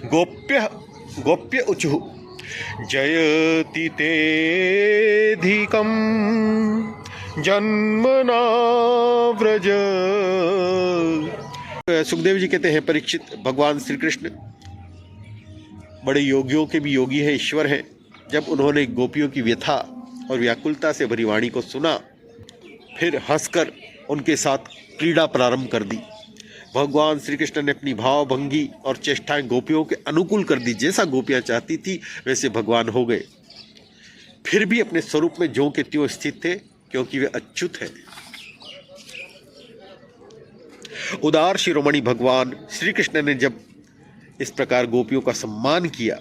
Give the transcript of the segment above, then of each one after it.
गोप्य गोप्य उचु जयति तेऽधिकं जन्मना व्रज। सुखदेव जी कहते हैं, परीक्षित, भगवान श्री कृष्ण बड़े योगियों के भी योगी हैं, ईश्वर हैं। जब उन्होंने गोपियों की व्यथा और व्याकुलता से भरी वाणी को सुना, फिर हंसकर उनके साथ क्रीड़ा प्रारंभ कर दी। भगवान श्री कृष्ण ने अपनी भावभंगी और चेष्टाएं गोपियों के अनुकूल कर दी। जैसा गोपियां चाहती थी वैसे भगवान हो गए। फिर भी अपने स्वरूप में ज्यों के त्यों स्थित थे, क्योंकि वे अच्युत हैं। उदार शिरोमणि भगवान श्री कृष्ण ने जब इस प्रकार गोपियों का सम्मान किया,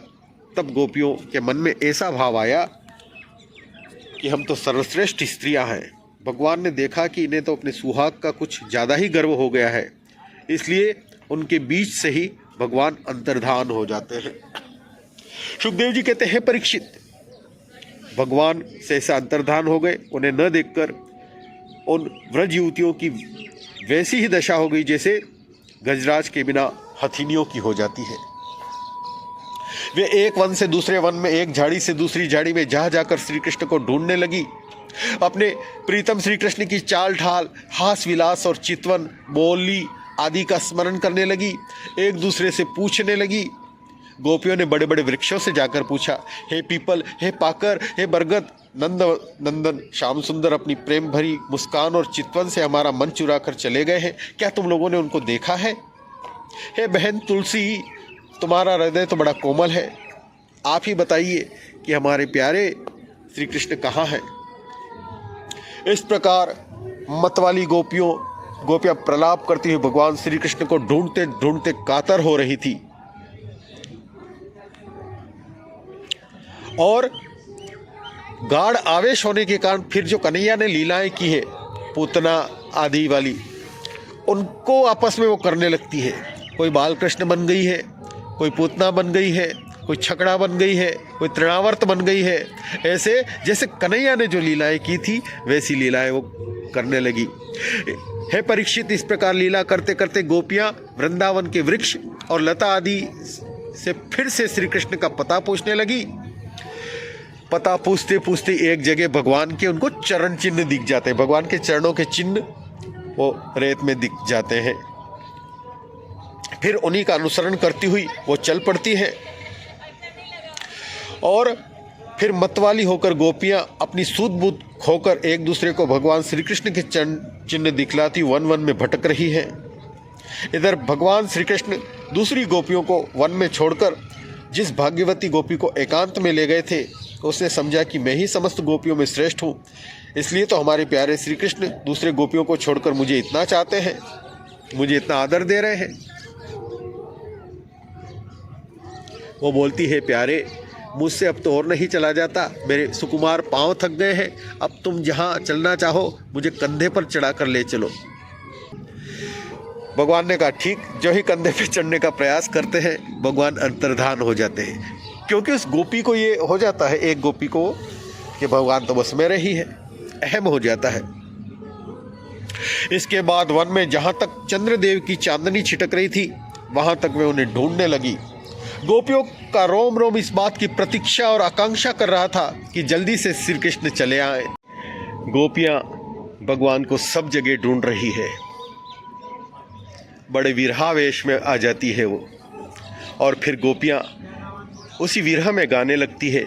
तब गोपियों के मन में ऐसा भाव आया कि हम तो सर्वश्रेष्ठ स्त्रियां हैं। भगवान ने देखा कि इन्हें तो अपने सुहाग का कुछ ज़्यादा ही गर्व हो गया है, इसलिए उनके बीच से ही भगवान अंतर्धान हो जाते हैं। सुखदेव जी कहते हैं, परीक्षित, भगवान से ऐसा अंतर्धान हो गए, उन्हें न देखकर उन व्रज युवतियों की वैसी ही दशा हो गई जैसे गजराज के बिना हथिनियों की हो जाती है। वे एक वन से दूसरे वन में, एक झाड़ी से दूसरी झाड़ी में जा जाकर श्री कृष्ण को ढूंढने लगी। अपने प्रीतम श्री कृष्ण की चाल ढाल, हास विलास और चितवन, बोली आदि का स्मरण करने लगी। एक दूसरे से पूछने लगी। गोपियों ने बड़े बड़े वृक्षों से जाकर पूछा, हे पीपल, हे पाकर, हे बरगद, नंदन श्याम सुंदर अपनी प्रेम भरी मुस्कान और चितवन से हमारा मन चुरा कर चले गए हैं, क्या तुम लोगों ने उनको देखा है? हे बहन तुलसी, तुम्हारा हृदय तो बड़ा कोमल है, आप ही बताइए कि हमारे प्यारे श्री कृष्ण कहाँ हैं? इस प्रकार मतवाली गोपियां प्रलाप करती हुई भगवान श्री कृष्ण को ढूंढते ढूंढते कातर हो रही थी। और गाढ़ आवेश होने के कारण फिर जो कन्हैया ने लीलाएं की है, पूतना आदि वाली, उनको आपस में वो करने लगती है। कोई बाल कृष्ण बन गई है, कोई पूतना बन गई है, कोई छकड़ा बन गई है, कोई तृणावर्त बन गई है। ऐसे जैसे कन्हैया ने जो लीलाएं की थी वैसी लीलाएं वो करने लगी। हे परीक्षित, इस प्रकार लीला करते करते गोपियां वृंदावन के वृक्ष और लता आदि से फिर से श्री कृष्ण का पता पूछने लगी। पता पूछते पूछते एक जगह भगवान के उनको चरण चिन्ह दिख जाते हैं। भगवान के चरणों के चिन्ह वो रेत में दिख जाते हैं। फिर उन्हीं का अनुसरण करती हुई वो चल पड़ती है। और फिर मतवाली होकर गोपियां अपनी सूझ बूझ खोकर एक दूसरे को भगवान श्री कृष्ण के चरण चिन्ह दिखलाती वन वन में भटक रही है। इधर भगवान श्री कृष्ण दूसरी गोपियों को वन में छोड़कर जिस भाग्यवती गोपी को एकांत में ले गए थे, उसने समझा कि मैं ही समस्त गोपियों में श्रेष्ठ हूँ, इसलिए तो हमारे प्यारे श्री कृष्ण दूसरे गोपियों को छोड़कर मुझे इतना चाहते हैं, मुझे इतना आदर दे रहे हैं। वो बोलती है, प्यारे, मुझसे अब तो और नहीं चला जाता, मेरे सुकुमार पांव थक गए हैं, अब तुम जहाँ चलना चाहो मुझे कंधे पर चढ़ा कर ले चलो। भगवान ने कहा, ठीक। जो ही कंधे पे चढ़ने का प्रयास करते हैं भगवान अंतर्धान हो जाते हैं, क्योंकि उस गोपी को ये हो जाता है, एक गोपी को, कि भगवान तो बस में रही है, अहम हो जाता है। इसके बाद वन में जहाँ तक चंद्रदेव की चांदनी छिटक रही थी वहाँ तक वे उन्हें ढूंढने लगी। गोपियों का रोम रोम इस बात की प्रतीक्षा और आकांक्षा कर रहा था कि जल्दी से श्री कृष्ण चले आए। गोपियां भगवान को सब जगह ढूंढ रही है। बड़े विरहावेश में आ जाती है वो, और फिर गोपियां उसी विरह में गाने लगती है।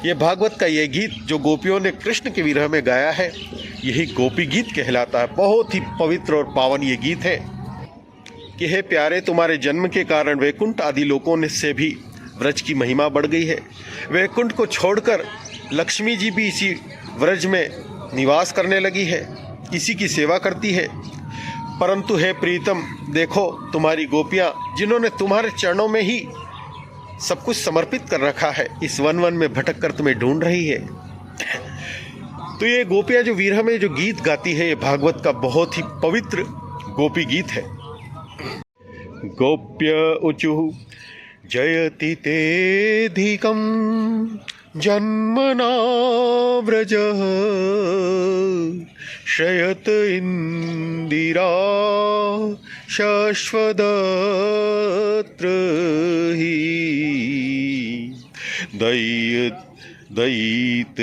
ये भागवत का ये गीत जो गोपियों ने कृष्ण के विरह में गाया है, यही गोपी गीत कहलाता है। बहुत ही पवित्र और पावन ये गीत है कि हे प्यारे, तुम्हारे जन्म के कारण वैकुंठ आदि लोकों ने से भी व्रज की महिमा बढ़ गई है। वैकुंठ को छोड़कर लक्ष्मी जी भी इसी व्रज में निवास करने लगी है, इसी की सेवा करती है। परंतु हे प्रीतम, देखो तुम्हारी गोपियां जिन्होंने तुम्हारे चरणों में ही सब कुछ समर्पित कर रखा है, इस वन वन में भटक कर तुम्हें ढूंढ रही है। तो ये गोपियां जो विरह में जो गीत गाती है, ये भागवत का बहुत ही पवित्र गोपी गीत है। गोप्य ऊचुः जयति तेऽधिकं जन्मना व्रजः शयत इंदिरा शश्वदत्र दयितदृशितां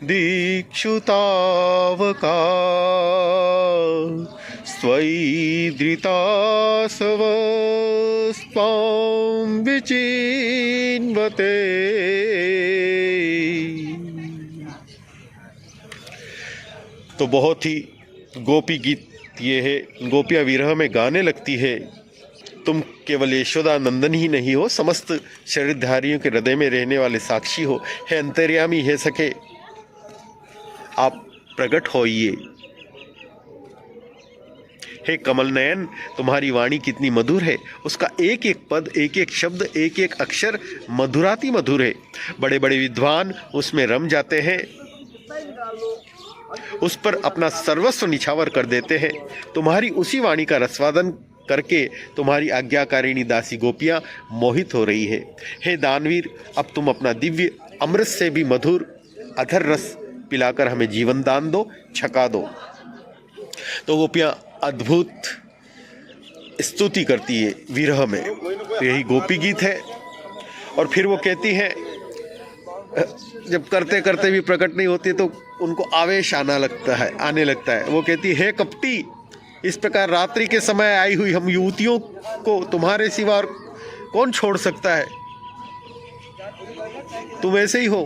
दीक्षुतावका स्वैधृतासवस्त्वां विचिन्वते। तो बहुत ही गोपी गीत ये है। गोपियाँ विरह में गाने लगती है, तुम केवल यशोदा नंदन ही नहीं हो, समस्त शरीरधारियों के हृदय में रहने वाले साक्षी हो। हे अंतर्यामी, हे सखे, आप प्रकट होइए। हे कमल नयन, तुम्हारी वाणी कितनी मधुर है, उसका एक एक पद, एक एक शब्द, एक एक अक्षर मधुराति मधुर है। बड़े बड़े विद्वान उसमें रम जाते हैं, उस पर अपना सर्वस्व निछावर कर देते हैं। तुम्हारी उसी वाणी का रसवादन करके तुम्हारी आज्ञाकारिणी दासी गोपियां मोहित हो रही है। हे दानवीर, अब तुम अपना दिव्य अमृत से भी मधुर अधर रस पिलाकर हमें जीवन दान दो, छका दो। तो गोपियां अद्भुत स्तुति करती है विरह में। तो यही गोपी गीत है। और फिर वो कहती हैं, जब करते करते भी प्रकट नहीं होती तो उनको आवेश आने लगता है। वो कहती है, हे कपटी, इस प्रकार रात्रि के समय आई हुई हम युवतियों को तुम्हारे सिवा और कौन छोड़ सकता है? तुम ऐसे ही हो।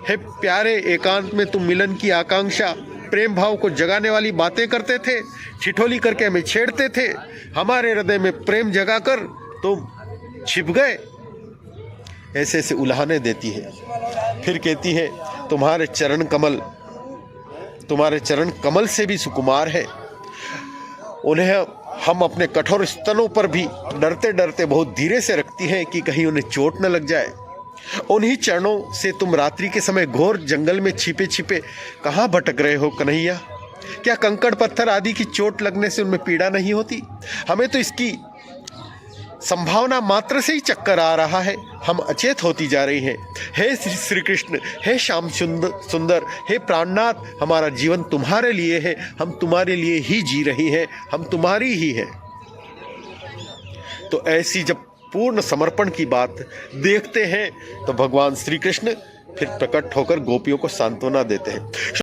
हे प्यारे, एकांत में तुम मिलन की आकांक्षा, प्रेम भाव को जगाने वाली बातें करते थे, ठिठोली करके हमें छेड़ते थे। हमारे हृदय में प्रेम जगाकर तुम छिप गए। ऐसे ऐसे उल्हाने देती है। फिर कहती है, तुम्हारे चरण कमल से भी सुकुमार है। उन्हें हम अपने कठोर स्तनों पर भी डरते डरते बहुत धीरे से रखती हैं कि कहीं उन्हें चोट न लग जाए। उन्हीं चरणों से तुम रात्रि के समय घोर जंगल में छिपे छिपे कहाँ भटक रहे हो कन्हैया? क्या कंकड़ पत्थर आदि की चोट लगने से उनमें पीड़ा नहीं होती? हमें तो इसकी संभावना मात्र से ही चक्कर आ रहा है। हम अचेत होती जा रही हैं। हे श्री कृष्ण, हे श्याम सुंदर, हे प्राणनाथ, हमारा जीवन तुम्हारे लिए है। हम तुम्हारे लिए ही जी रही हैं, हम तुम्हारी ही हैं। तो ऐसी जब पूर्ण समर्पण की बात देखते हैं तो भगवान श्री कृष्ण फिर प्रकट होकर गोपियों को सांत्वना देते हैं।